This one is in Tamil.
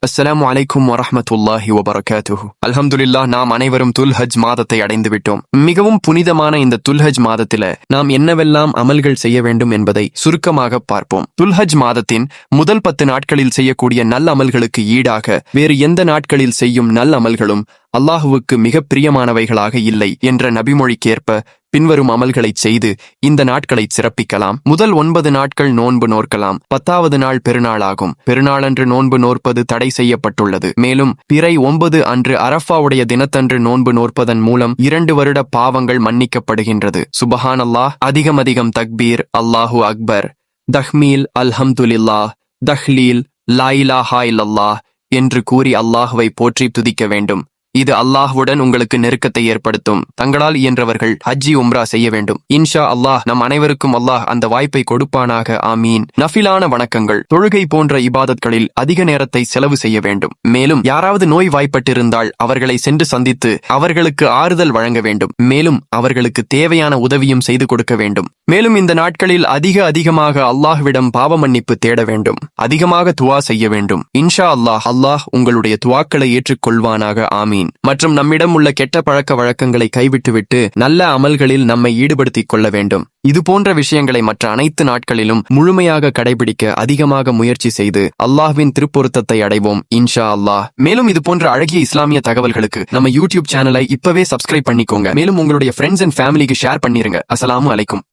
அஸ்ஸலாமு அலைக்கும் வரஹ்மத்துல்லாஹி வபரகாத்துஹு. அல்ஹம்துலில்லாஹ், நாம் அனைவரும் துல்ஹஜ் மாதத்தை அடைந்து விட்டோம். மிகவும் புனிதமான இந்த துல்ஹஜ் மாதத்தில நாம் என்னவெல்லாம் அமல்கள் செய்ய வேண்டும் என்பதை சுருக்கமாக பார்ப்போம். துல்ஹஜ் மாதத்தின் முதல் 10 நாட்களில் செய்யக்கூடிய நல்ல அமல்களுக்கு ஈடாக வேறு எந்த நாட்களில் செய்யும் நல்ல அமல்களும் அல்லாஹுவுக்கு மிக பிரியமானவைகளாக இல்லை என்ற நபிமொழிக்கேற்ப பின்வரும் அமல்களை செய்து இந்த நாட்களை சிறப்பிக்கலாம். முதல் 9 நாட்கள் நோன்பு நோற்கலாம். 10வது நாள் பெருநாளாகும். பெருநாளன்று நோன்பு நோற்பது தடை செய்யப்பட்டுள்ளது. மேலும் பிறை 9 அன்று அரஃபாவுடைய தினத்தன்று நோன்பு நோற்பதன் மூலம் 2 வருட பாவங்கள் மன்னிக்கப்படுகின்றது. சுபஹானல்லாஹ், அதிகம் தக்பீர், அல்லாஹு அக்பர், தஹ்மீல், அல்ஹம்துலில்லாஹ், தஹ்லீல், லா இலாஹா இல்லல்லாஹ் என்று கூறி அல்லாஹுவை போற்றி துதிக்க வேண்டும். இது அல்லாஹ்வுடன் உங்களுக்கு நெருக்கத்தை ஏற்படுத்தும். தங்களால் இயன்றவர்கள் ஹஜ்ஜி உம்ரா செய்ய வேண்டும். இன்ஷா அல்லாஹ் நம் அனைவருக்கும் அல்லாஹ் அந்த வாய்ப்பை கொடுப்பானாக. ஆமீன். நஃபிலான வணக்கங்கள், தொழுகை போன்ற இபாதத்களில் அதிக நேரத்தை செலவு செய்ய வேண்டும். மேலும் யாராவது நோய் வாய்ப்பட்டிருந்தால் அவர்களை சென்று சந்தித்து அவர்களுக்கு ஆறுதல் வழங்க வேண்டும். மேலும் அவர்களுக்கு தேவையான உதவியும் செய்து கொடுக்க வேண்டும். மேலும் இந்த நாட்களில் அதிகமாக அல்லாஹ்விடம் பாவ மன்னிப்பு தேட வேண்டும். அதிகமாக துவா செய்ய வேண்டும். இன்ஷா அல்லாஹ் உங்களுடைய துவாக்களை ஏற்றுக்கொள்வானாக. ஆமீன். மற்றும் நம்மிடம் உள்ள கெட்ட பழக்க வழக்கங்களை கைவிட்டுவிட்டு நல்ல அமல்களில் நம்மை ஈடுபடுத்திக் கொள்ள வேண்டும். இது போன்ற விஷயங்களை மற்ற அனைத்து நாட்களிலும் முழுமையாக கடைபிடிக்க அதிகமாக முயற்சி செய்து அல்லாஹ்வின் திருப்பொருத்தத்தை அடைவோம் இன்ஷா அல்லாஹ். மேலும் இது போன்ற அழகிய இஸ்லாமிய தகவல்களுக்கு நம்ம யூடியூப் சேனலை இப்பவே சப்ஸ்கிரைப் பண்ணிக்கோங்க. மேலும் உங்களுடைய ஃப்ரெண்ட்ஸ் அண்ட் ஃபேமிலிக்கு ஷேர் பண்ணிருங்க. அஸ்ஸலாமு அலைக்கும்.